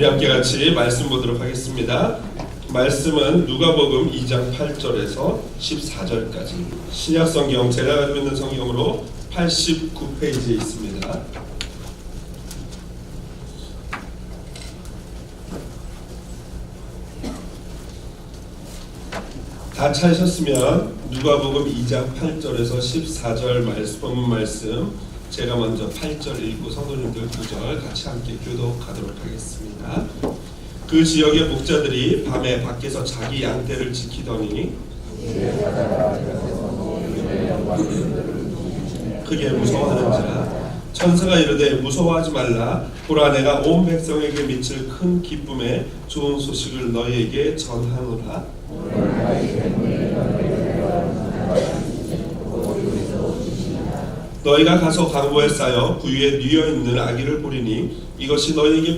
우리 함께 같이 말씀 보도록 하겠습니다. 말씀은 누가복음 2장 8절에서 14절까지 신약성경 제가 가지고 있는 성경으로 89페이지에 있습니다. 다 찾으셨으면 누가복음 2장 8절에서 14절 본문 말씀 제가 먼저 8절 읽고 성도님들 9절 같이 함께 교독하도록 하겠습니다. 그 지역의 목자들이 밤에 밖에서 자기 양떼를 지키더니 크게 무서워하는지라 천사가 이르되 무서워하지 말라. 보라, 내가 온 백성에게 미칠 큰 기쁨의 좋은 소식을 너희에게 전하노라. 너희가 가서 강보에 쌓여 구유에 뉘어있는 아기를 보리니 이것이 너희에게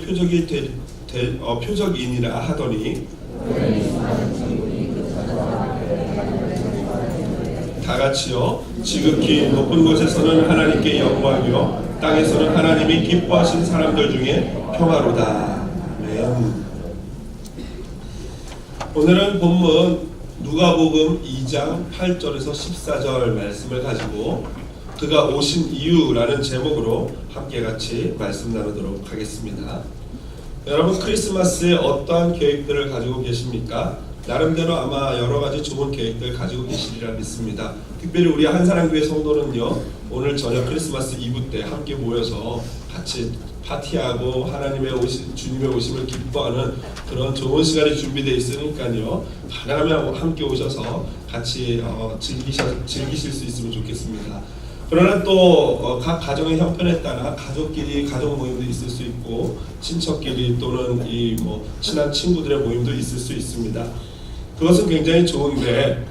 표적이니라 하더니 다같이요 지극히 높은 곳에서는 하나님께 영광이요 땅에서는 하나님이 기뻐하신 사람들 중에 평화로다. 아멘. 오늘은 본문 누가복음 2장 8절에서 14절 말씀을 가지고 그가 오신 이유라는 제목으로 함께 같이 말씀 나누도록 하겠습니다. 여러분, 크리스마스에 어떠한 계획들을 가지고 계십니까? 나름대로 아마 여러 가지 좋은 계획들 가지고 계시리라 믿습니다. 특별히 우리 한사랑교회 성도는요, 오늘 저녁 크리스마스 이브 때 함께 모여서 같이 파티하고 하나님의 주님의 오심을 기뻐하는 그런 좋은 시간이 준비되어 있으니까요, 가능하면 함께 오셔서 같이 즐기실 수 있으면 좋겠습니다. 그러나 또 각 가정의 형편에 따라 가족끼리 가족 모임도 있을 수 있고 친척끼리 또는 친한 친구들의 모임도 있을 수 있습니다. 그것은 굉장히 좋은데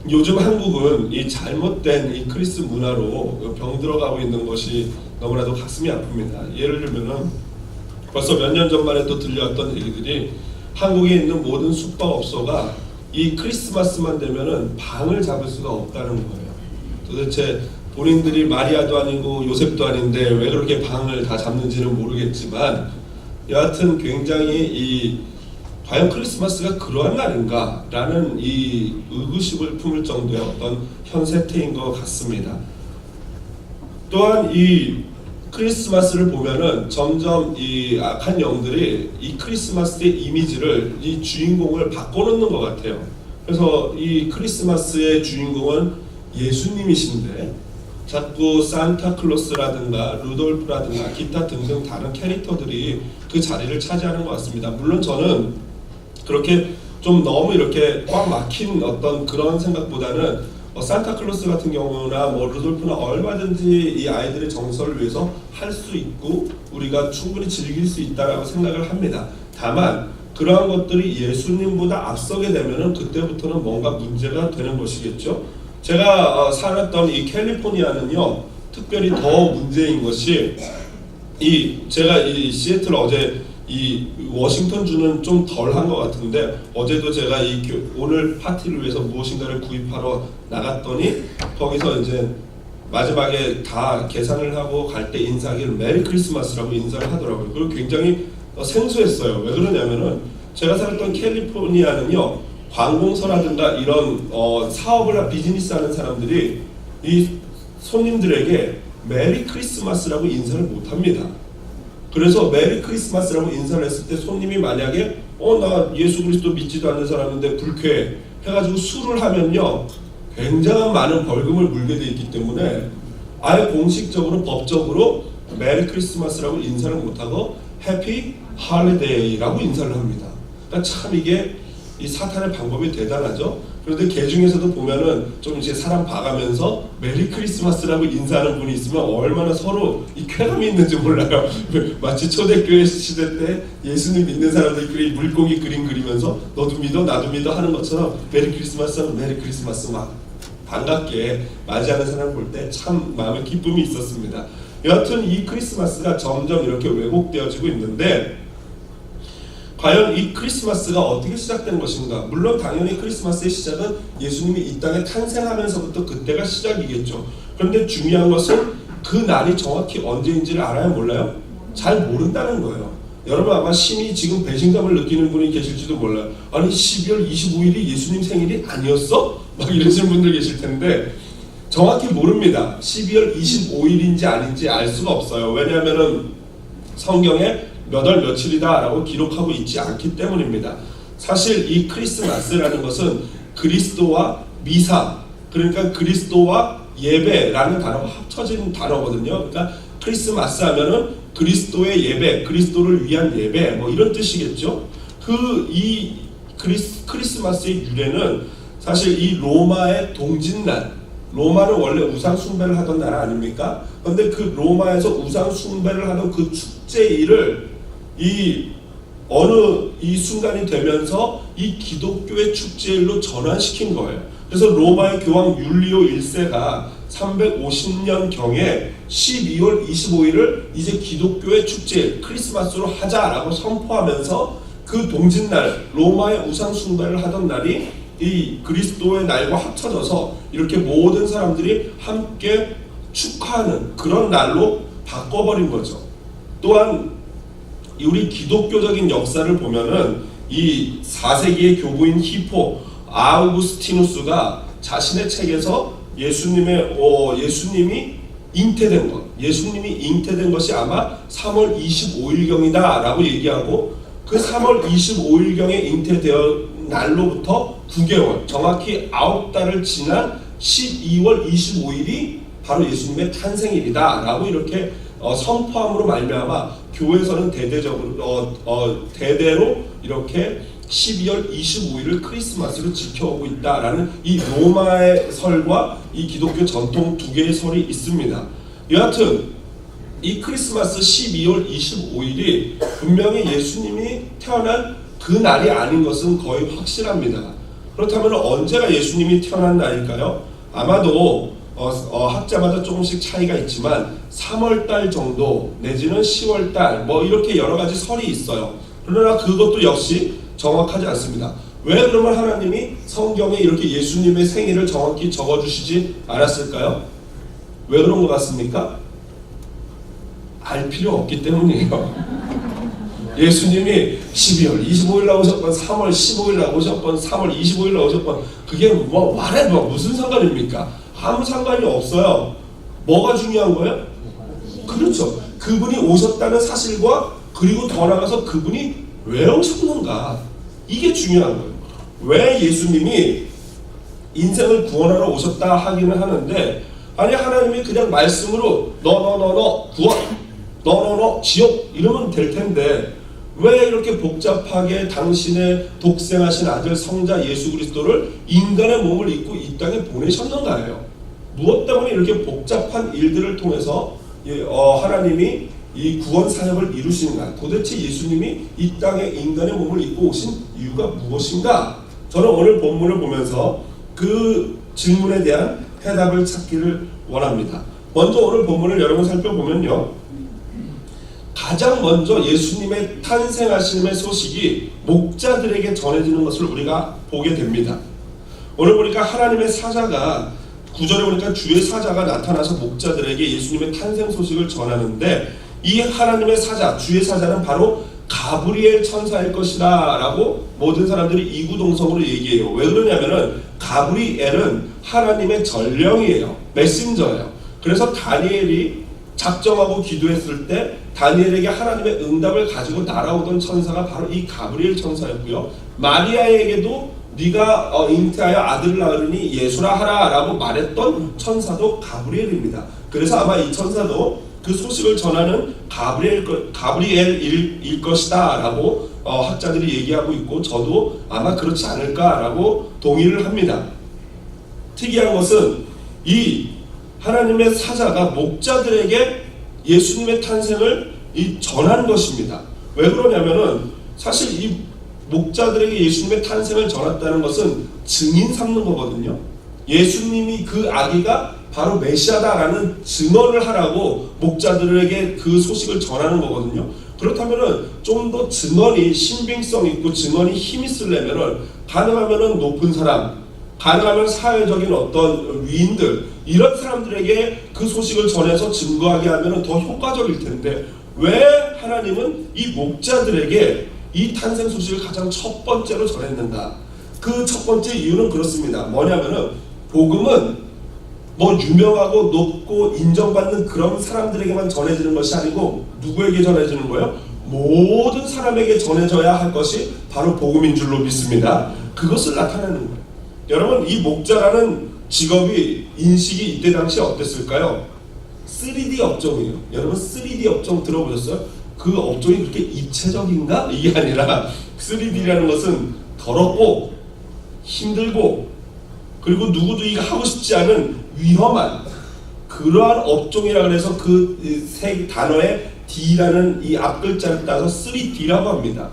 요즘 한국은 이 잘못된 이 크리스 문화로 병들어가고 있는 것이 너무나도 가슴이 아픕니다. 예를 들면은 벌써 몇 년 전만 해도 들려왔던 얘기들이 한국에 있는 모든 숙박업소가 이 크리스마스만 되면은 방을 잡을 수가 없다는 거예요. 도대체 본인들이 마리아도 아니고 요셉도 아닌데 왜 그렇게 방을 다 잡는지는 모르겠지만 여하튼 굉장히 과연 크리스마스가 그러한 날인가 라는 이 의구심을 품을 정도의 어떤 현 세태인 것 같습니다. 또한 이 크리스마스를 보면은 점점 이 악한 영들이 이 크리스마스의 이미지를 이 주인공을 바꿔놓는 것 같아요. 그래서 이 크리스마스의 주인공은 예수님이신데 자꾸 산타클로스라든가 루돌프라든가 기타 등등 다른 캐릭터들이 그 자리를 차지하는 것 같습니다. 물론 저는 그렇게 좀 너무 이렇게 꽉 막힌 어떤 그런 생각보다는 산타클로스 같은 경우나 루돌프나 얼마든지 이 아이들의 정서를 위해서 할 수 있고 우리가 충분히 즐길 수 있다라고 생각을 합니다. 다만 그러한 것들이 예수님보다 앞서게 되면은 그때부터는 뭔가 문제가 되는 것이겠죠. 제가 살았던 이 캘리포니아는요, 특별히 더 문제인 것이 제가 이 시애틀 어제 이 워싱턴 주는 좀 덜한 것 같은데 어제도 제가 오늘 파티를 위해서 무엇인가를 구입하러 나갔더니 거기서 이제 마지막에 다 계산을 하고 갈 때 인사하기를 메리 크리스마스라고 인사를 하더라고요. 그리고 굉장히 생소했어요. 왜 그러냐면은 제가 살았던 캘리포니아는요, 관공서라든가 이런 사업을 비즈니스하는 사람들이 이 손님들에게 메리 크리스마스라고 인사를 못합니다. 그래서 메리 크리스마스라고 인사를 했을 때 손님이 만약에 나 예수 그리스도 믿지도 않는 사람인데 불쾌해 해가지고 술을 하면요, 굉장한 많은 벌금을 물게 돼 있기 때문에 아예 공식적으로 법적으로 메리 크리스마스라고 인사를 못하고 해피 할리데이라고 인사를 합니다. 그러니까 참 이게 이 사탄의 방법이 대단하죠. 그런데 개 중에서도 보면은 좀 이제 사람 봐가면서 메리 크리스마스라고 인사하는 분이 있으면 얼마나 서로 이 쾌감이 있는지 몰라요. 마치 초대교회 시대 때 예수님 믿는 사람들끼리 물고기 그림 그리면서 너도 믿어 나도 믿어 하는 것처럼 메리 크리스마스 막 반갑게 맞이하는 사람 볼 때 참 마음에 기쁨이 있었습니다. 여하튼 이 크리스마스가 점점 이렇게 왜곡되어지고 있는데 과연 이 크리스마스가 어떻게 시작된 것인가? 물론 당연히 크리스마스의 시작은 예수님이 이 땅에 탄생하면서부터 그때가 시작이겠죠. 그런데 중요한 것은 그 날이 정확히 언제인지를 알아요, 몰라요? 잘 모른다는 거예요. 여러분 아마 심히 지금 배신감을 느끼는 분이 계실지도 몰라요. 아니 12월 25일이 예수님 생일이 아니었어? 막 이러시는 분들 계실 텐데 정확히 모릅니다. 12월 25일인지 아닌지 알 수가 없어요. 왜냐하면은 성경에 몇 월 며칠이다 라고 기록하고 있지 않기 때문입니다. 사실 이 크리스마스라는 것은 그리스도와 미사, 그러니까 그리스도와 예배라는 단어가 합쳐진 단어거든요. 그러니까 크리스마스 하면은 그리스도의 예배, 그리스도를 위한 예배 뭐 이런 뜻이겠죠. 이 크리스마스의 유래는 사실 이 로마의 동짓날, 로마는 원래 우상 숭배를 하던 나라 아닙니까? 그런데 그 로마에서 우상 숭배를 하던 그 축제일을 어느 순간이 되면서 이 기독교의 축제일로 전환시킨 거예요. 그래서 로마의 교황 율리오 1세가 350년경에 12월 25일을 이제 기독교의 축제일 크리스마스로 하자라고 선포하면서 그 동짓날 로마의 우상 숭배를 하던 날이 이 그리스도의 날과 합쳐져서 이렇게 모든 사람들이 함께 축하하는 그런 날로 바꿔버린 거죠. 또한 우리 기독교적인 역사를 보면은 이 4세기의 교부인 히포 아우구스티누스가 자신의 책에서 예수님이 잉태된 것이 아마 3월 25일경이다라고 얘기하고 그 3월 25일경에 잉태되어 날로부터 9개월, 정확히 9달을 지난 12월 25일이 바로 예수님의 탄생일이다라고 이렇게 선포함으로 말미암아 교회에서는 대대로 이렇게 12월 25일을 크리스마스로 지켜오고 있다라는 이 로마의 설과 이 기독교 전통 두 개의 설이 있습니다. 여하튼 이 크리스마스 12월 25일이 분명히 예수님이 태어난 그 날이 아닌 것은 거의 확실합니다. 그렇다면 언제가 예수님이 태어난 날일까요? 아마도 학자마다 조금씩 차이가 있지만 3월달 정도 내지는 10월달 뭐 이렇게 여러 가지 설이 있어요. 그러나 그것도 역시 정확하지 않습니다. 왜 그러면 하나님이 성경에 이렇게 예수님의 생일을 정확히 적어주시지 않았을까요? 왜 그런 것 같습니까? 알 필요 없기 때문이에요. 예수님이 12월 25일 나오셨건 3월 15일 나오셨건 3월 25일 나오셨건 그게 무슨 상관입니까? 아무 상관이 없어요. 뭐가 중요한 거예요? 그렇죠. 그분이 오셨다는 사실과 그리고 더 나아가서 그분이 왜 오셨는가? 이게 중요한 거예요. 왜 예수님이 인생을 구원하러 오셨다 하기는 하는데 아니 하나님이 그냥 말씀으로 너 구원, 너 지옥 이러면 될 텐데 왜 이렇게 복잡하게 당신의 독생하신 아들 성자 예수 그리스도를 인간의 몸을 입고 이 땅에 보내셨는가요? 무엇 때문에 이렇게 복잡한 일들을 통해서 하나님이 이 구원 사역을 이루시는가? 도대체 예수님이 이 땅에 인간의 몸을 입고 오신 이유가 무엇인가? 저는 오늘 본문을 보면서 그 질문에 대한 해답을 찾기를 원합니다. 먼저 오늘 본문을 여러분 살펴보면요. 가장 먼저 예수님의 탄생하심의 소식이 목자들에게 전해지는 것을 우리가 보게 됩니다. 오늘 보니까 하나님의 사자가 9절에 보니까 주의 사자가 나타나서 목자들에게 예수님의 탄생 소식을 전하는데 이 하나님의 사자, 주의 사자는 바로 가브리엘 천사일 것이다 라고 모든 사람들이 이구동성으로 얘기해요. 왜 그러냐면은 가브리엘은 하나님의 전령이에요. 메신저예요. 그래서 다니엘이 작정하고 기도했을 때 다니엘에게 하나님의 응답을 가지고 날아오던 천사가 바로 이 가브리엘 천사였고요. 마리아에게도 네가 잉태하여 아들을 낳으니 예수라 하라 라고 말했던 천사도 가브리엘입니다. 그래서 아마 이 천사도 그 소식을 전하는 가브리엘일 것이다 라고 학자들이 얘기하고 있고 저도 아마 그렇지 않을까 라고 동의를 합니다. 특이한 것은 이 하나님의 사자가 목자들에게 예수님의 탄생을 전한 것입니다. 왜 그러냐면은 사실 이 목자들에게 예수님의 탄생을 전했다는 것은 증인 삼는 거거든요. 예수님이 그 아기가 바로 메시아다라는 증언을 하라고 목자들에게 그 소식을 전하는 거거든요. 그렇다면은 좀 더 증언이 신빙성 있고 증언이 힘 있으려면은 가능하면은 높은 사람, 가능하면 사회적인 어떤 위인들 이런 사람들에게 그 소식을 전해서 증거하게 하면은 더 효과적일 텐데 왜 하나님은 이 목자들에게 이 탄생 소식을 가장 첫 번째로 전했는가? 그 첫 번째 이유는 그렇습니다. 뭐냐면은 복음은 뭐 유명하고 높고 인정받는 그런 사람들에게만 전해지는 것이 아니고 누구에게 전해지는 거예요? 모든 사람에게 전해져야 할 것이 바로 복음인 줄로 믿습니다. 그것을 나타내는 거예요. 여러분, 이 목자라는 직업이 인식이 이때 당시 어땠을까요? 3D 업종이에요. 여러분 3D 업종 들어보셨어요? 그 업종이 그렇게 입체적인가? 이게 아니라 3D라는 것은 더럽고 힘들고 그리고 누구도 이거 하고 싶지 않은 위험한 그러한 업종이라 그래서 그 세 단어의 D라는 이 앞글자를 따서 3D라고 합니다.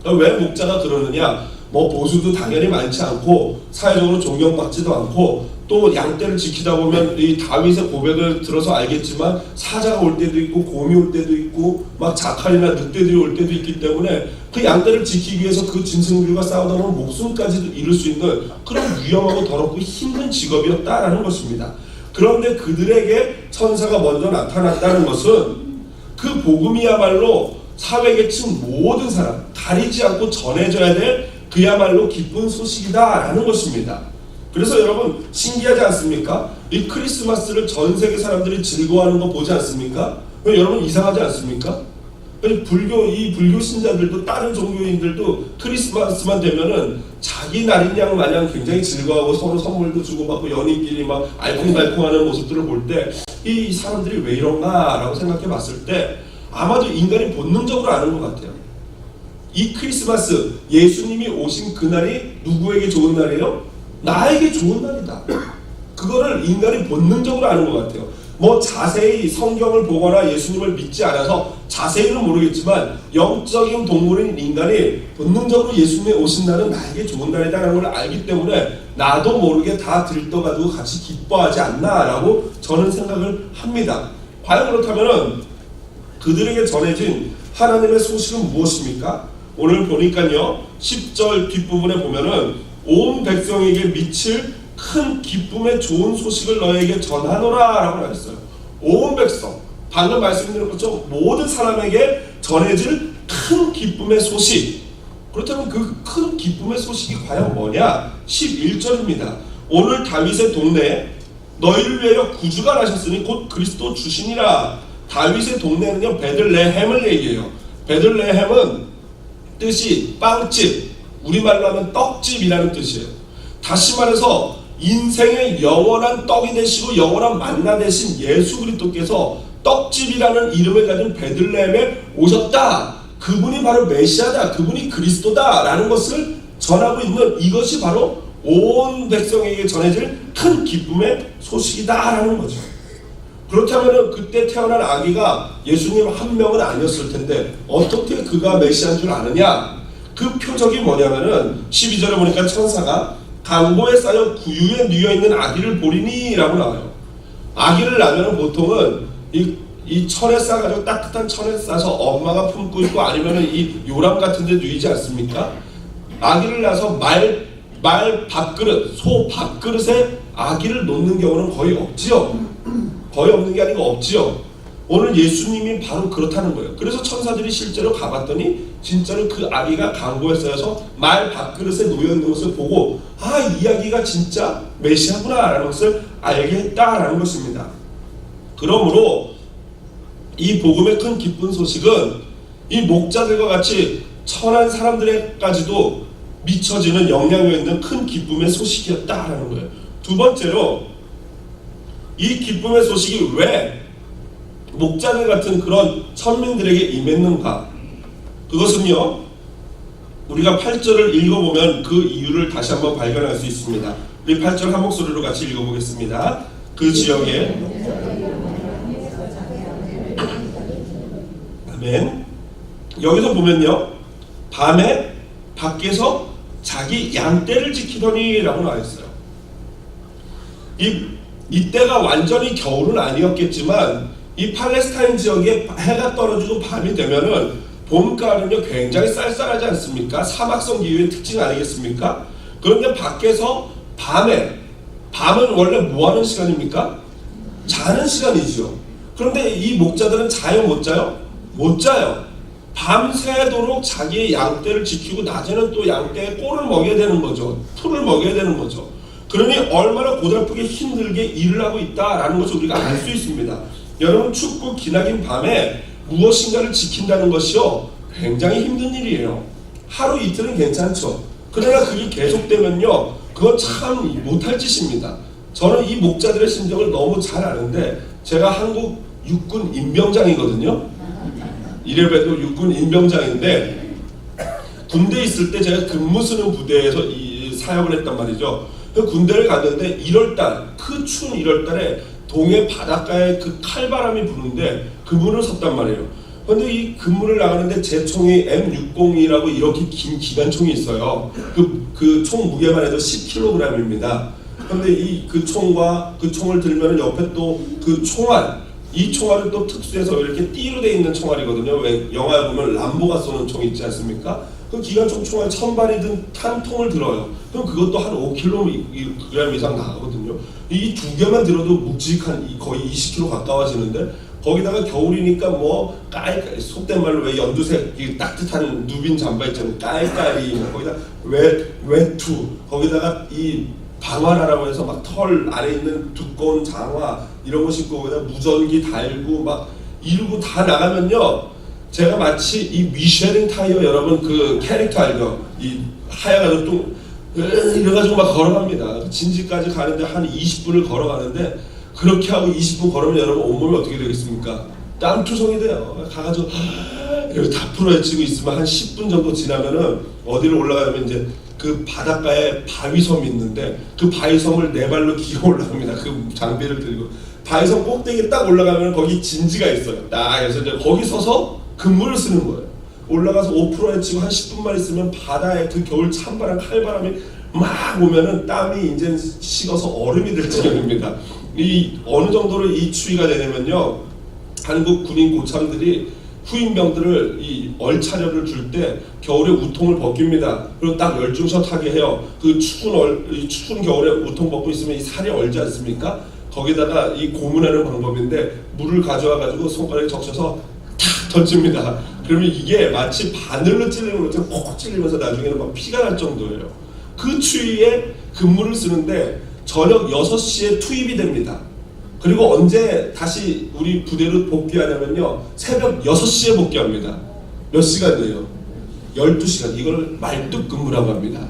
왜 목자가 그러느냐? 뭐 보수도 당연히 많지 않고 사회적으로 존경받지도 않고 또 양떼를 지키다 보면 이 다윗의 고백을 들어서 알겠지만 사자가 올 때도 있고 곰이 올 때도 있고 막 자칼이나 늑대들이 올 때도 있기 때문에 그 양떼를 지키기 위해서 그 짐승들과 싸우다 보면 목숨까지도 잃을 수 있는 그런 위험하고 더럽고 힘든 직업이었다라는 것입니다. 그런데 그들에게 천사가 먼저 나타났다는 것은 그 복음이야말로 사회계층 모든 사람 가리지 않고 전해져야 될 그야말로 기쁜 소식이다라는 것입니다. 그래서 여러분 신기하지 않습니까? 이 크리스마스를 전 세계 사람들이 즐거워하는 거 보지 않습니까? 여러분 이상하지 않습니까? 불교 신자들도 다른 종교인들도 크리스마스만 되면은 자기 날인 양 마냥 굉장히 즐거워하고 서로 선물도 주고받고 연인끼리 막 알콩달콩하는 모습들을 볼 때 이 사람들이 왜 이런가라고 생각해 봤을 때 아마도 인간이 본능적으로 아는 것 같아요. 이 크리스마스 예수님이 오신 그날이 누구에게 좋은 날이에요? 나에게 좋은 날이다. 그거를 인간이 본능적으로 아는 것 같아요. 뭐 자세히 성경을 보거나 예수님을 믿지 않아서 자세히는 모르겠지만 영적인 동물인 인간이 본능적으로 예수님이 오신 날은 나에게 좋은 날이다라는 걸 알기 때문에 나도 모르게 다 들떠가지고 같이 기뻐하지 않나라고 저는 생각을 합니다. 과연 그렇다면 그들에게 전해진 하나님의 소식은 무엇입니까? 오늘 보니까요 10절 뒷부분에 보면은 온 백성에게 미칠 큰 기쁨의 좋은 소식을 너에게 전하노라 라고 했어요. 온 백성, 방금 말씀드린 것처럼 모든 사람에게 전해질 큰 기쁨의 소식. 그렇다면 그 큰 기쁨의 소식이 과연 뭐냐? 11절입니다. 오늘 다윗의 동네에 너희를 위하여 구주가 나셨으니 곧 그리스도 주시니라. 다윗의 동네는요 베들레헴을 얘기해요. 베들레헴은 뜻이 빵집, 우리말로 하면 떡집이라는 뜻이에요. 다시 말해서 인생의 영원한 떡이 되시고 영원한 만나 되신 예수 그리스도께서 떡집이라는 이름을 가진 베들레헴에 오셨다. 그분이 바로 메시아다. 그분이 그리스도다 라는 것을 전하고 있는 이것이 바로 온 백성에게 전해질 큰 기쁨의 소식이다 라는 거죠. 그렇다면 그때 태어난 아기가 예수님 한 명은 아니었을 텐데 어떻게 그가 메시아인 줄 아느냐? 그 표적이 뭐냐면은 12절에 보니까 천사가 강보에 쌓여 구유에 누워있는 아기를 보리니 라고 나와요. 아기를 낳으면 보통은 이 천에 싸가지고 따뜻한 천에 싸서 엄마가 품고 있고 아니면은 이 요람 같은 데 누이지 않습니까? 아기를 낳아서 말 밥그릇, 소 밥그릇에 아기를 놓는 경우는 거의 없지요. 거의 없는 게 아니고 없지요. 오늘 예수님이 바로 그렇다는 거예요. 그래서 천사들이 실제로 가봤더니 진짜로 그 아기가 강보에 쌓여서 말 밥그릇에 놓여있는 것을 보고 이 아기가 진짜 메시아구나 라는 것을 알게 했다라는 것입니다. 그러므로 이 복음의 큰 기쁜 소식은 이 목자들과 같이 천한 사람들에까지도 미쳐지는 영향력 있는 큰 기쁨의 소식이었다라는 거예요. 두 번째로 이 기쁨의 소식이 왜 목자들 같은 그런 천민들에게 임했는가? 그것은요 우리가 8절을 읽어보면 그 이유를 다시 한번 발견할 수 있습니다. 우리 8절 한 목소리로 같이 읽어보겠습니다. 그 지역에 아멘. 여기서 보면요 밤에 밖에서 자기 양떼를 지키더니 라고 나와있어요. 이때가 완전히 겨울은 아니었겠지만 이 팔레스타인 지역에 해가 떨어지고 밤이 되면은 봄가을은요 굉장히 쌀쌀하지 않습니까? 사막성 기후의 특징 아니겠습니까? 그런데 밖에서 밤은 원래 뭐 하는 시간입니까? 자는 시간이죠. 그런데 이 목자들은 자요 못 자요? 못 자요. 밤새도록 자기의 양떼를 지키고 낮에는 또 양떼의 꼴을 먹여야 되는 거죠. 풀을 먹여야 되는 거죠. 그러니 얼마나 고달프게 힘들게 일을 하고 있다라는 것을 우리가 알 수 있습니다. 여러분, 춥고 기나긴 밤에 무엇인가를 지킨다는 것이요, 굉장히 힘든 일이에요. 하루 이틀은 괜찮죠. 그러나 그게 계속되면요, 그건 참 못할 짓입니다. 저는 이 목자들의 심정을 너무 잘 아는데, 제가 한국 육군 임병장이거든요. 이래봬도 육군 임병장인데, 군대에 있을 때 제가 근무 쓰는 부대에서 사역을 했단 말이죠. 군대를 갔는데 1월달, 그 추운 1월달에 동해 바닷가에 그 칼바람이 부는데 근무를 섰단 말이에요. 근데 이 근무를 나가는데 제 총이 M602라고 이렇게 긴 기관총이 있어요. 그 총 무게만 해도 10kg입니다. 근데 그 총과 그 총을 들면 옆에 또 그 총알, 이 총알은 또 특수해서 이렇게 띠로 돼 있는 총알이거든요. 왜 영화에 보면 람보가 쏘는 총 있지 않습니까? 그 기관총 총알 1000발이 든 한 통을 들어요. 그럼 그것도 한 5kg 이상 나가거든요. 이 두 개만 들어도 묵직한 거의 20kg 가까워지는데, 거기다가 겨울이니까 뭐 깔깔, 속된 말로 왜 연두색 따뜻한 누빈 잠바 있잖아요. 깔깔이, 거기다 외투, 거기다가 이 방화라라고 해서 막 털 안에 있는 두꺼운 장화 이런 거 신고 거기다 무전기 달고 막 이러고 다 나가면요, 제가 마치 이 미쉐린 타이어, 여러분 그 캐릭터 알죠? 이 하얀 또 이래가지고 막 걸어갑니다. 진지까지 가는데 한 20분을 걸어가는데, 그렇게 하고 20분 걸으면 여러분 온몸이 어떻게 되겠습니까? 땀투성이 돼요. 가가지고 이렇게 다 풀어헤치고 있으면 한 10분 정도 지나면은 어디를 올라가면 이제 그 바닷가에 바위섬이 있는데, 그 바위섬을 네 발로 기어 올라갑니다. 그 장비를 들고 바위섬 꼭대기에 딱 올라가면 거기 진지가 있어요. 딱 해서 이제 거기 서서 근무를 쓰는 거예요. 올라가서 5% 헤치고 한 10분만 있으면 바다에 그 겨울 찬바람, 칼바람이 막 오면은 땀이 이제 식어서 얼음이 될 지경입니다. 이 어느 정도로 이 추위가 되냐면요, 한국 군인 고참들이 후임병들을 이 얼차려를 줄 때 겨울에 우통을 벗깁니다. 그리고 딱 열중샷 하게 해요. 그 추운 겨울에 우통 벗고 있으면 이 살이 얼지 않습니까? 거기다가 이 고문하는 방법인데, 물을 가져와 가지고 손가락에 적셔서 탁 던집니다. 그러면 이게 마치 바늘로 찔리는 것처럼 콕 찔리면서 나중에는 막 피가 날 정도예요. 그 추위에 근무를 쓰는데 저녁 6시에 투입이 됩니다. 그리고 언제 다시 우리 부대로 복귀하냐면요, 새벽 6시에 복귀합니다. 몇 시간이에요? 12시간. 이걸 말뚝 근무라고 합니다.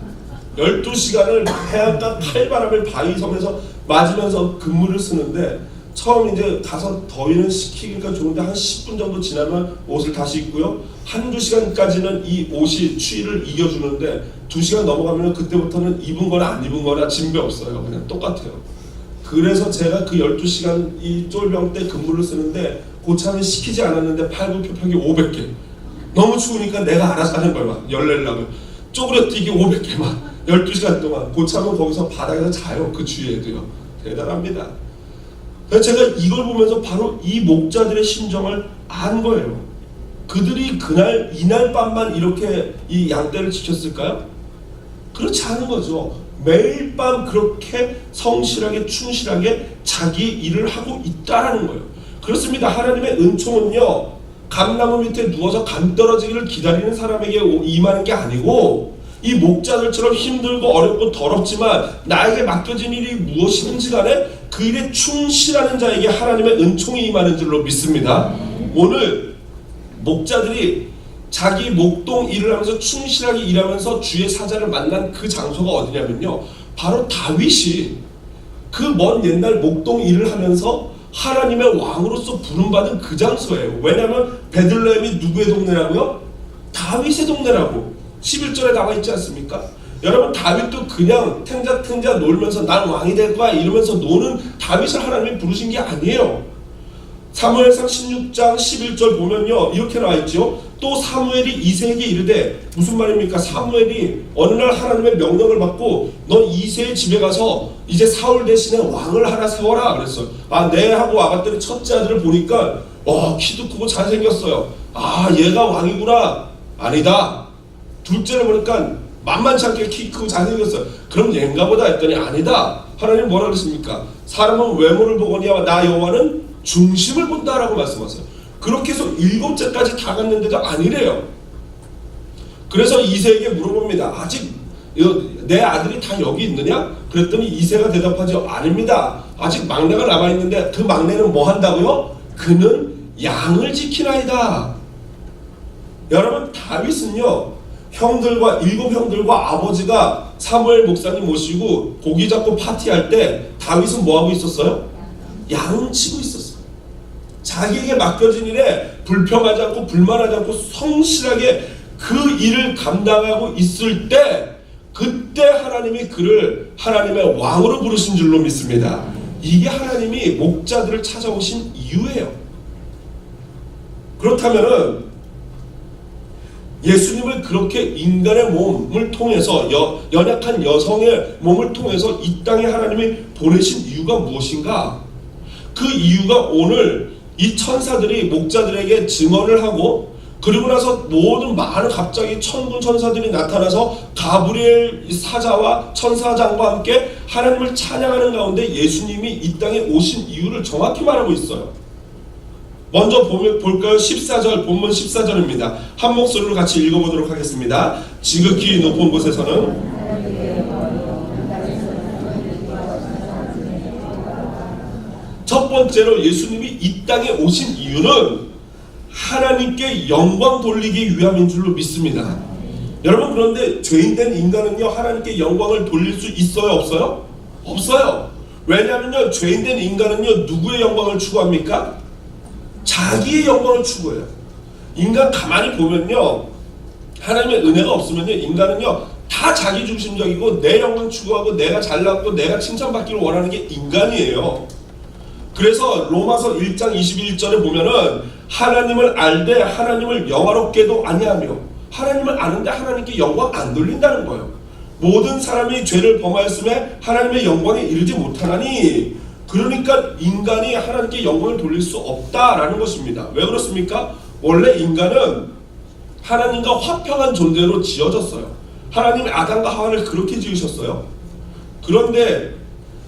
12시간을 해안가 칼바람을 바위섬에서 맞으면서 근무를 쓰는데, 처음 이제 가서 더위는 식히기가 좋은데 한 10분 정도 지나면 옷을 다시 입고요, 한두 시간까지는 이 옷이 추위를 이겨주는데 2시간 넘어가면 그때부터는 입은 거나 안 입은 거나 진배 없어요. 그냥 똑같아요. 그래서 제가 그 12시간 이 쫄병 때 근무를 쓰는데, 고참은 시키지 않았는데 팔굽혀펴기 500개. 너무 추우니까 내가 알아서 하는 거예요. 막 열내려고 쪼그려뛰기 500개 막 12시간 동안. 고참은 거기서 바닥에서 자요. 그 주위에도요. 대단합니다. 그래서 제가 이걸 보면서 바로 이 목자들의 심정을 안 거예요. 그들이 이날 밤만 이렇게 이 양떼를 지켰을까요? 그렇지 않은 거죠. 매일 밤 그렇게 성실하게 충실하게 자기 일을 하고 있다라는 거예요. 그렇습니다. 하나님의 은총은요, 감나무 밑에 누워서 감 떨어지기를 기다리는 사람에게 임하는 게 아니고, 이 목자들처럼 힘들고 어렵고 더럽지만 나에게 맡겨진 일이 무엇이든지 간에 그 일에 충실하는 자에게 하나님의 은총이 임하는 줄로 믿습니다. 오늘 목자들이 자기 목동 일을 하면서 충실하게 일하면서 주의 사자를 만난 그 장소가 어디냐면요, 바로 다윗이 그 먼 옛날 목동 일을 하면서 하나님의 왕으로서 부름받은 그 장소예요. 왜냐하면 베들레헴이 누구의 동네라고요? 다윗의 동네라고 11절에 나와 있지 않습니까? 여러분, 다윗도 그냥 탱자탱자 놀면서 난 왕이 될 거야 이러면서 노는 다윗을 하나님이 부르신 게 아니에요. 사무엘상 16장 11절 보면요, 이렇게 나와 있죠. 또 사무엘이 이새에게 이르되, 무슨 말입니까? 사무엘이 어느 날 하나님의 명령을 받고 넌 이새의 집에 가서 이제 사울 대신에 왕을 하나 세워라 그랬어요. 네 하고 와봤더니 첫째 아들을 보니까 키도 크고 잘생겼어요. 얘가 왕이구나. 아니다. 둘째를 보니까 만만치 않게 키 크고 잘생겼어요. 그럼 얘인가 보다 했더니 아니다. 하나님 뭐라 그랬습니까? 사람은 외모를 보거니와 나 여호와는 중심을 본다라고 말씀하세요. 그렇게 해서 7제까지 다 갔는데도 아니래요. 그래서 이세에게 물어봅니다. 아직 내 아들이 다 여기 있느냐? 그랬더니 이세가 대답하죠. 아닙니다. 아직 막내가 남아있는데 그 막내는 뭐 한다고요? 그는 양을 지키나이다. 여러분, 다윗은요, 형들과 7형들과 아버지가 사무엘 목사님 모시고 고기 잡고 파티할 때 다윗은 뭐 하고 있었어요? 양 치고 있었어요. 자기에게 맡겨진 일에 불평하지 않고 불만하지 않고 성실하게 그 일을 감당하고 있을 때, 그때 하나님이 그를 하나님의 왕으로 부르신 줄로 믿습니다. 이게 하나님이 목자들을 찾아오신 이유예요. 그렇다면은 예수님을 그렇게 인간의 몸을 통해서 연약한 여성의 몸을 통해서 이 땅에 하나님이 보내신 이유가 무엇인가? 그 이유가 오늘 이 천사들이 목자들에게 증언을 하고, 그리고 나서 모든 많은 갑자기 천군 천사들이 나타나서 가브리엘 사자와 천사장과 함께 하나님을 찬양하는 가운데 예수님이 이 땅에 오신 이유를 정확히 말하고 있어요. 먼저 볼까요? 14절, 본문 14절입니다. 한 목소리로 같이 읽어보도록 하겠습니다. 지극히 높은 곳에서는 첫 번째로 예수님이 이 땅에 오신 이유는 하나님께 영광 돌리기 위함인 줄로 믿습니다. 여러분, 그런데 죄인된 인간은요, 하나님께 영광을 돌릴 수 있어요, 없어요? 없어요. 왜냐하면요, 죄인된 인간은요, 누구의 영광을 추구합니까? 자기의 영광을 추구해요. 인간 가만히 보면요, 하나님의 은혜가 없으면요, 인간은요 다 자기중심적이고 내 영광 추구하고 내가 잘났고 내가 칭찬받기를 원하는 게 인간이에요. 그래서 로마서 1장 21절에 보면은 하나님을 알되 하나님을 영화롭게도 아니하며, 하나님을 아는데 하나님께 영광 안 돌린다는 거예요. 모든 사람이 죄를 범하였음에 하나님의 영광에 이르지 못하나니, 그러니까 인간이 하나님께 영광을 돌릴 수 없다라는 것입니다. 왜 그렇습니까? 원래 인간은 하나님과 화평한 존재로 지어졌어요. 하나님이 아담과 하와를 그렇게 지으셨어요. 그런데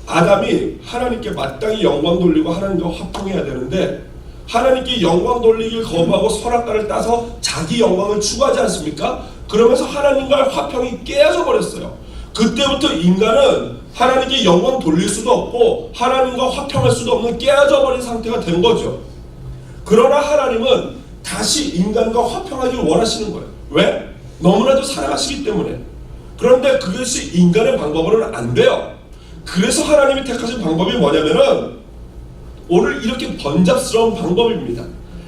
아담이 하나님께 마땅히 영광 돌리고 하나님과 화평해야 되는데, 하나님께 영광 돌리길 거부하고 선악과를 따서 자기 영광을 추구하지 않습니까? 그러면서 하나님과 화평이 깨어져 버렸어요. 그때부터 인간은 하나님께 영광 돌릴 수도 없고 하나님과 화평할 수도 없는 깨어져 버린 상태가 된 거죠. 그러나 하나님은 다시 인간과 화평하길 원하시는 거예요. 왜? 너무나도 사랑하시기 때문에. 그런데 그것이 인간의 방법으로는 안 돼요. 그래서 하나님이 택하신 방법이 뭐냐면은 오늘 이렇게 번잡스러운 방법입니다.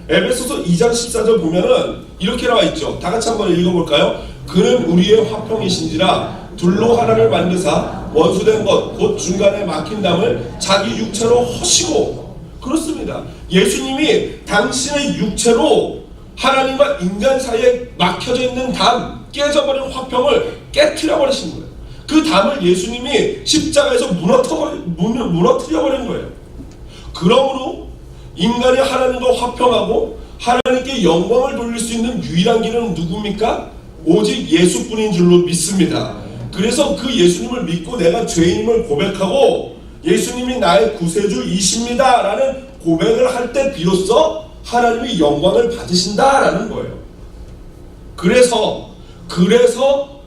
에베소서 2장 14절 보면은 이렇게 나와 있죠. 다 같이 한번 읽어볼까요? 그는 우리의 화평이신지라 둘로 하나를 만드사 원수된 것 곧 중간에 막힌 담을 자기 육체로 허시고. 그렇습니다. 예수님이 당신의 육체로 하나님과 인간 사이에 막혀져 있는 담, 깨져버린 화평을 깨트려 버리신 거예요. 그 담을 예수님이 십자가에서 무너뜨려 버린 거예요. 그러므로 인간이 하나님과 화평하고 하나님께 영광을 돌릴 수 있는 유일한 길은 누굽니까? 오직 예수뿐인 줄로 믿습니다. 그래서 그 예수님을 믿고 내가 죄인임을 고백하고 예수님이 나의 구세주이십니다 라는 고백을 할 때 비로소 하나님이 영광을 받으신다라는 거예요. 그래서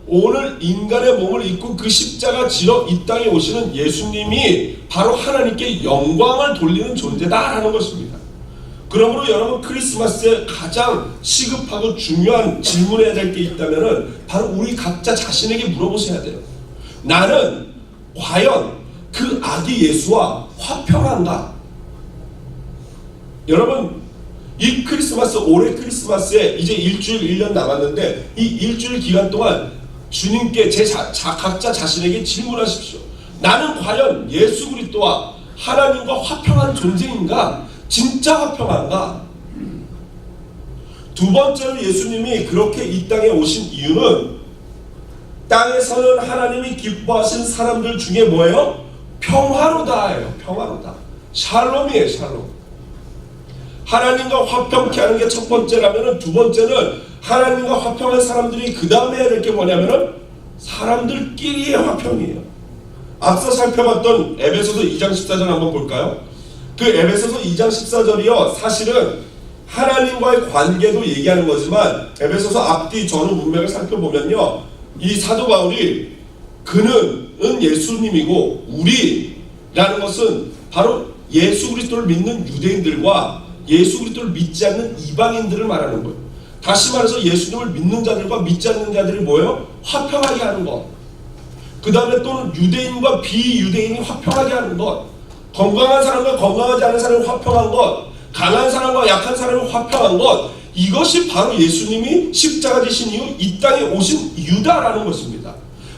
오늘 인간의 몸을 입고 그 십자가 지러 이 땅에 오시는 예수님이 바로 하나님께 영광을 돌리는 존재다라는 것입니다. 그러므로 여러분, 크리스마스에 가장 시급하고 중요한 질문해야 될 게 있다면은 바로 우리 각자 자신에게 물어보셔야 돼요. 나는 과연 그 아기 예수와 화평한가? 여러분, 이 크리스마스, 올해 크리스마스에 이제 일주일 1년 남았는데 이 일주일 기간 동안 주님께 각자 자신에게 질문하십시오. 나는 과연 예수 그리스도와 하나님과 화평한 존재인가? 진짜 화평한가? 두 번째로 예수님이 그렇게 이 땅에 오신 이유는 땅에서는 하나님이 기뻐하신 사람들 중에 뭐예요? 평화로다예요. 평화로다. 샬롬이에요. 샬롬. 하나님과 화평케 하는 게 첫 번째라면, 두 번째는 하나님과 화평한 사람들이 그 다음에 해야 될 게 뭐냐면은 사람들끼리의 화평이에요. 앞서 살펴봤던 에베소서 2장 14절 한번 볼까요? 그 에베소서 2장 14절이요 사실은 하나님과의 관계도 얘기하는 거지만 에베소서 앞뒤 전후 문맥을 살펴보면요 이 사도 바울이 그는 예수님이고 우리라는 것은 바로 예수 그리스도를 믿는 유대인들과 예수 그리스도를 믿지 않는 이방인들을 말하는 거예요. 다시 말해서 예수님을 믿는 자들과 믿지 않는 자들이 뭐예요? 화평하게 하는 것. 그 다음에 또는 유대인과 비유대인이 화평하게 하는 것. 건강한 사람과 건강하지 않은 사람이 화평한 것. 강한 사람과 약한 사람이 화평한 것. 이것이 바로 예수님이 십자가 지신 이후 이 땅에 오신 이유다라는 것입니다.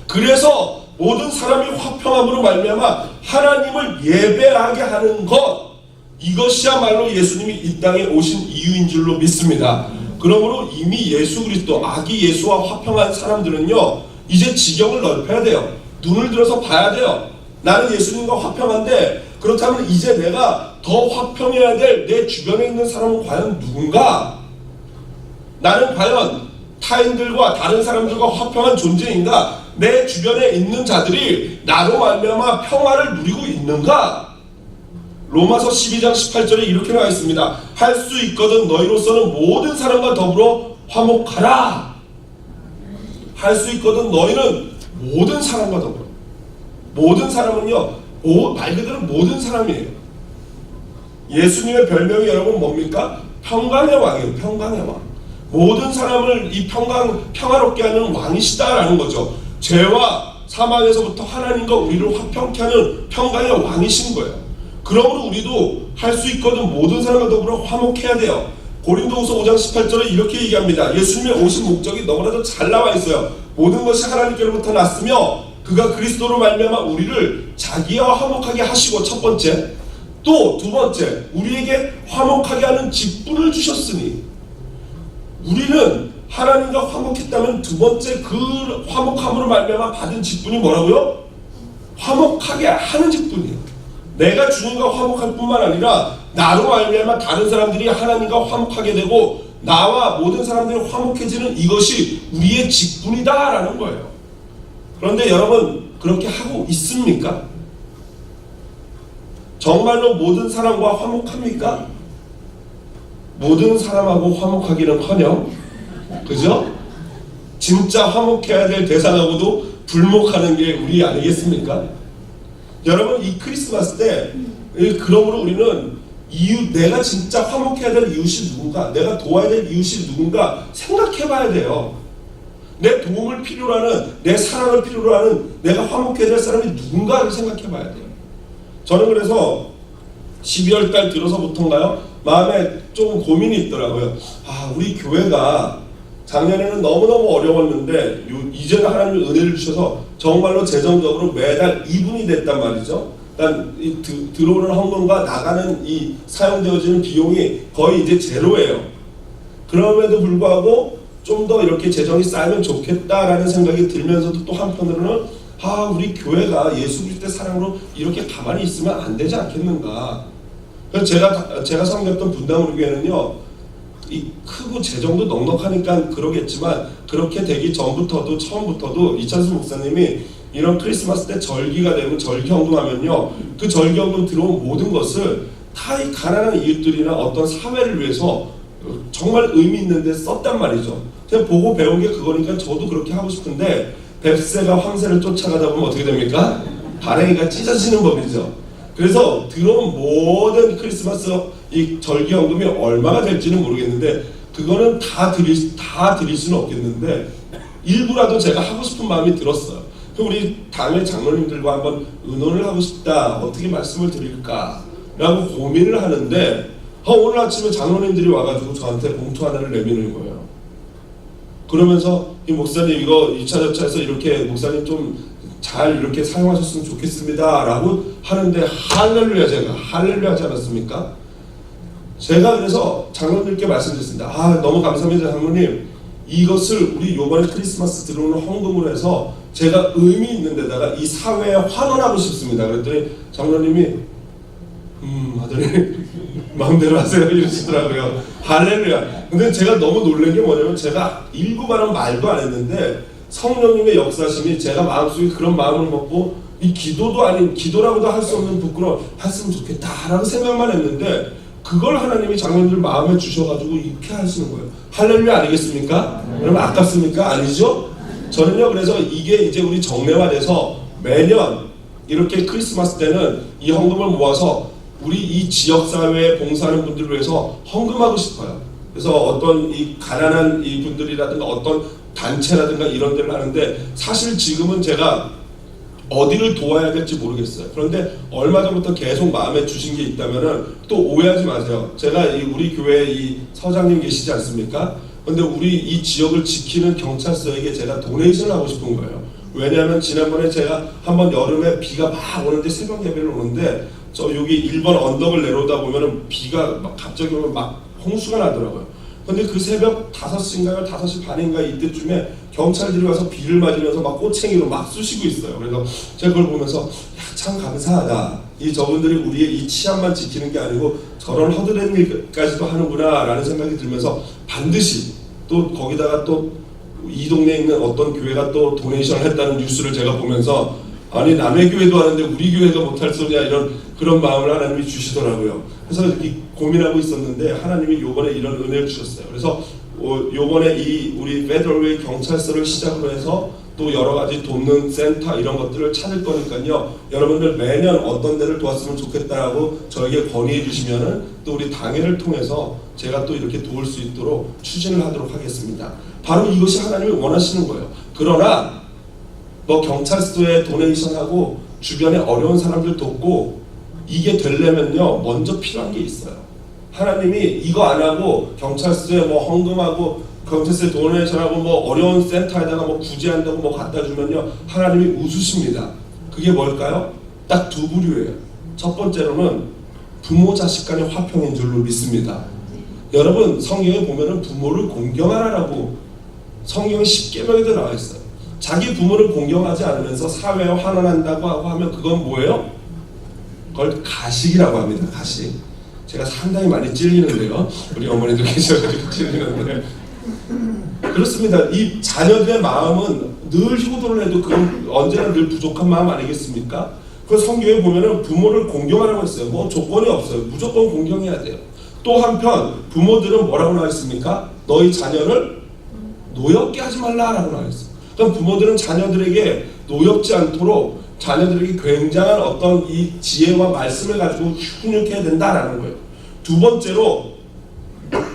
그래서 모든 사람이 화평함으로 말미암아 하나님을 예배하게 하는 것, 이것이야말로 예수님이 이 땅에 오신 이유인 줄로 믿습니다. 그러므로 이미 예수 그리스도 아기 예수와 화평한 사람들은요 이제 지경을 넓혀야 돼요. 눈을 들어서 봐야 돼요. 나는 예수님과 화평한데 그렇다면 이제 내가 더 화평해야 될 내 주변에 있는 사람은 과연 누군가? 나는 과연 타인들과 다른 사람들과 화평한 존재인가? 내 주변에 있는 자들이 나로 말미암아 평화를 누리고 있는가? 로마서 12장 18절에 이렇게 나와 있습니다. 할 수 있거든 너희로서는 모든 사람과 더불어 화목하라. 할 수 있거든 너희는 모든 사람과 더불어. 모든 사람은요 말 그대로 모든 사람이에요. 예수님의 별명이 여러분 뭡니까? 평강의 왕이에요. 평강의 왕. 모든 사람을 이 평화롭게 하는 왕이시다라는 거죠. 죄와 사망에서부터 하나님과 우리를 화평케 하는 평강의 왕이신 거예요. 그러므로 우리도 할 수 있거든 모든 사람과 더불어 화목해야 돼요. 고린도후서 5장 18절에 이렇게 얘기합니다. 예수님의 오신 목적이 너무나도 잘 나와 있어요. 모든 것이 하나님께로부터 났으며 그가 그리스도로 말미암아 우리를 자기와 화목하게 하시고 첫 번째, 또 두 번째 우리에게 화목하게 하는 직분을 주셨으니 우리는 하나님과 화목했다면 두 번째 그 화목함으로 말미암아 받은 직분이 뭐라고요? 화목하게 하는 직분이에요. 내가 주님과 화목할 뿐만 아니라 나로 말미암아 다른 사람들이 하나님과 화목하게 되고 나와 모든 사람들이 화목해지는 이것이 우리의 직분이다라는 거예요. 그런데 여러분 그렇게 하고 있습니까? 정말로 모든 사람과 화목합니까? 모든 사람하고 화목하기는커녕 그죠? 진짜 화목해야 될 대상하고도 불목하는 게 우리 아니겠습니까? 여러분 이 크리스마스 때 그러므로 우리는 내가 진짜 화목해야 될 이웃이 누군가, 내가 도와야 될 이웃이 누군가 생각해 봐야 돼요. 내 도움을 필요로 하는, 내 사랑을 필요로 하는, 내가 화목해야 될 사람이 누군가를 생각해 봐야 돼요. 저는 그래서 12월 달 들어서부터인가요? 마음에 좀 고민이 있더라고요. 우리 교회가 작년에는 너무너무 어려웠는데 이제는 하나님이 은혜를 주셔서 정말로 재정적으로 매달 2분이 됐단 말이죠. 일단 들어오는 헌금과 나가는 이 사용되어지는 비용이 거의 이제 제로예요. 그럼에도 불구하고 좀 더 이렇게 재정이 쌓이면 좋겠다라는 생각이 들면서도 또 한편으로는 우리 교회가 예수 그리스도의 사랑으로 이렇게 가만히 있으면 안 되지 않겠는가. 그래서 제가 섬겼던 분당 교회는요, 이 크고 재정도 넉넉하니까 그러겠지만 그렇게 되기 전부터도 처음부터도 이찬수 목사님이 이런 크리스마스 때 절기가 되고 절기헌금하면요, 그 절기헌금 들어온 모든 것을 다 이 가난한 이웃들이나 어떤 사회를 위해서 정말 의미 있는 데 썼단 말이죠. 제가 보고 배운 게 그거니까 저도 그렇게 하고 싶은데 뱁새가 황새를 쫓아가다 보면 어떻게 됩니까? 발행이가 찢어지는 법이죠. 그래서 들어온 모든 크리스마스 이 절기헌금이 얼마가 될지는 모르겠는데 그거는 다 드릴 수는 없겠는데 일부라도 제가 하고 싶은 마음이 들었어요. 그럼 우리 당의 장로님들과 한번 의논을 하고 싶다. 어떻게 말씀을 드릴까? 라고 고민을 하는데 오늘 아침에 장로님들이 와가지고 저한테 봉투 하나를 내미는 거예요. 그러면서 이 목사님 이거 2차 절차에서 이렇게 목사님 좀 잘 이렇게 사용하셨으면 좋겠습니다 라고 하는데 할렐루야, 제가 할렐루야 하지 않았습니까? 제가 그래서 장로님께 말씀드렸습니다. 너무 감사합니다 장로님, 이것을 우리 요번에 크리스마스 들어오는 헌금으로 해서 제가 의미 있는 데다가 이 사회에 환원하고 싶습니다. 그랬더니 장로님이 하더니 마음대로 하세요 이러시더라고요. 할렐루야. 근데 제가 너무 놀란 게 뭐냐면 제가 일구바람 말도 안 했는데 성령님의 역사심이 제가 마음속에 그런 마음을 먹고 이 기도도 아닌 기도라고도 할 수 없는 부끄러워 했으면 좋겠다라고 생각만 했는데 그걸 하나님이 장로님들 마음에 주셔가지고 이렇게 하시는 거예요. 할렐루야 아니겠습니까? 여러분 아깝습니까? 아니죠? 저는요 그래서 이게 이제 우리 정례화돼서 매년 이렇게 크리스마스 때는 이 헌금을 모아서 우리 이 지역사회에 봉사하는 분들을 위해서 헌금하고 싶어요. 그래서 어떤 이 가난한 이 분들이라든가 어떤 단체라든가 이런 데를 하는데 사실 지금은 제가 어디를 도와야 될지 모르겠어요. 그런데 얼마 전부터 계속 마음에 주신 게 있다면은 또 오해하지 마세요. 제가 우리 교회 이 서장님 계시지 않습니까? 근데 우리 이 지역을 지키는 경찰서에게 제가 도네이션을 하고 싶은 거예요. 왜냐하면 지난번에 제가 한번 여름에 비가 막 오는데 새벽 예배를 오는데 저 여기 1번 언덕을 내려오다 보면은 비가 막 갑자기 오면 막 홍수가 나더라고요. 근데 그 새벽 5시인가요? 5시 반인가 이때쯤에 경찰들이 와서 비를 맞으면서 막 꼬챙이로 막 쑤시고 있어요. 그래서 제가 그걸 보면서 참 감사하다. 이 저분들이 우리의 이 치안만 지키는 게 아니고 저런 허드렛 일까지도 하는구나 라는 생각이 들면서 반드시 또 거기다가 또 이 동네에 있는 어떤 교회가 또 도네이션을 했다는 뉴스를 제가 보면서 아니 남의 교회도 하는데 우리 교회가 못할 소리야 이런 그런 마음을 하나님이 주시더라고요. 그래서 이렇게 고민하고 있었는데 하나님이 요번에 이런 은혜를 주셨어요. 그래서 요번에 이 우리 페더럴웨이 경찰서를 시작으로 해서 또 여러 가지 돕는 센터 이런 것들을 찾을 거니까요. 여러분들 매년 어떤 데를 도왔으면 좋겠다라고 저에게 건의해 주시면은 또 우리 당회를 통해서 제가 또 이렇게 도울 수 있도록 추진을 하도록 하겠습니다. 바로 이것이 하나님이 원하시는 거예요. 그러나 뭐 경찰서에 도네이션하고 주변에 어려운 사람들 돕고 이게 되려면요 먼저 필요한 게 있어요. 하나님이 이거 안 하고 경찰서에 뭐 헌금하고 경찰서에 도네이션하고 뭐 어려운 센터에다가 뭐 구제한다고 뭐 갖다 주면요 하나님이 웃으십니다. 그게 뭘까요? 딱 두 부류예요. 첫 번째로는 부모 자식 간의 화평인 줄로 믿습니다. 여러분 성경에 보면은 부모를 공경하라라고 성경에 10계명에도 나와 있어요. 자기 부모를 공경하지 않으면서 사회에 환원한다고 하고 하면 그건 뭐예요? 그걸 가식이라고 합니다. 가식. 제가 상당히 많이 찔리는데요. 우리 어머니도 계셔가지고 찔리는데 그렇습니다. 이 자녀들의 마음은 늘 효도를 해도 그건 언제나 늘 부족한 마음 아니겠습니까? 그 성경에 보면은 부모를 공경하라고 했어요. 뭐 조건이 없어요. 무조건 공경해야 돼요. 또 한편 부모들은 뭐라고 나와 있습니까? 너희 자녀를 노엽게 하지 말라라고 나와 있어요. 그럼 부모들은 자녀들에게 노엽지 않도록 자녀들에게 굉장한 어떤 이 지혜와 말씀을 가지고 훈육해야 된다라는 거예요. 두 번째로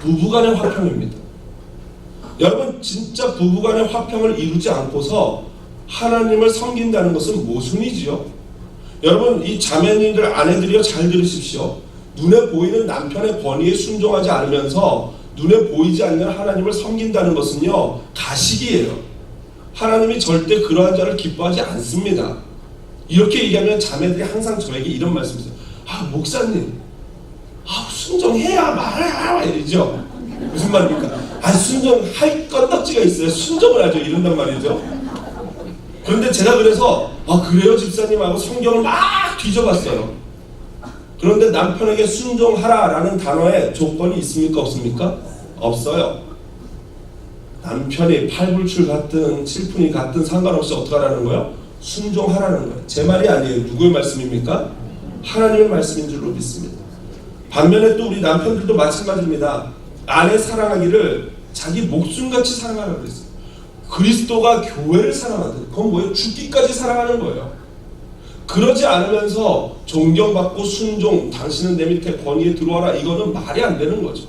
부부간의 화평입니다. 여러분 진짜 부부간의 화평을 이루지 않고서 하나님을 섬긴다는 것은 모순이지요. 여러분 이 자매님들 아내들이요 잘 들으십시오. 눈에 보이는 남편의 권위에 순종하지 않으면서 눈에 보이지 않는 하나님을 섬긴다는 것은요 가식이에요. 하나님이 절대 그러한 자를 기뻐하지 않습니다. 이렇게 얘기하면 자매들이 항상 저에게 이런 말씀이세요. 아 목사님, 순종해야 말아야 이러죠. 무슨 말입니까? 아 순종할 건덕지가 있어요. 순종을 하죠. 이런단 말이죠. 그런데 제가 그래서 그래요 집사님하고 성경을 막 뒤져봤어요. 그런데 남편에게 순종하라라는 단어에 조건이 있습니까? 없습니까? 없어요. 남편이 팔불출 같든 칠푼이 같든 상관없이 어떻게 하라는 거예요? 순종하라는 거예요. 제 말이 아니에요. 누구의 말씀입니까? 하나님의 말씀인 줄로 믿습니다. 반면에 또 우리 남편들도 마찬가지입니다. 아내 사랑하기를 자기 목숨같이 사랑하라고 그랬어요. 그리스도가 교회를 사랑하듯 그건 뭐예요? 죽기까지 사랑하는 거예요. 그러지 않으면서 존경받고 순종, 당신은 내 밑에 권위에 들어와라, 이거는 말이 안 되는 거죠.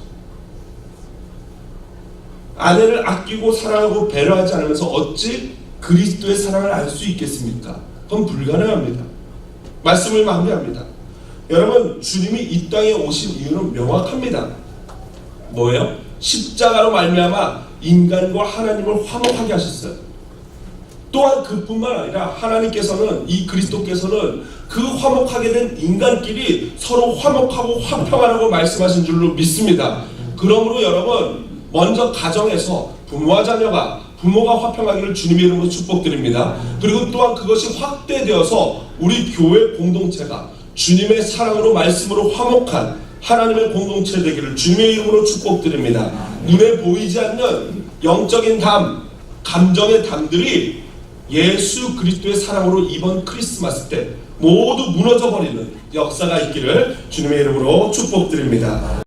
아내를 아끼고 사랑하고 배려하지 않으면서 어찌 그리스도의 사랑을 알 수 있겠습니까? 그건 불가능합니다. 말씀을 마무리합니다. 여러분 주님이 이 땅에 오신 이유는 명확합니다. 뭐예요? 십자가로 말미암아 인간과 하나님을 화목하게 하셨어요. 또한 그뿐만 아니라 하나님께서는 이 그리스도께서는 그 화목하게 된 인간끼리 서로 화목하고 화평하라고 말씀하신 줄로 믿습니다. 그러므로 여러분 먼저 가정에서 부모와 자녀가 부모가 화평하기를 주님의 이름으로 축복드립니다. 그리고 또한 그것이 확대되어서 우리 교회 공동체가 주님의 사랑으로 말씀으로 화목한 하나님의 공동체 되기를 주님의 이름으로 축복드립니다. 눈에 보이지 않는 영적인 담, 감정의 담들이 예수 그리스도의 사랑으로 이번 크리스마스 때 모두 무너져 버리는 역사가 있기를 주님의 이름으로 축복드립니다.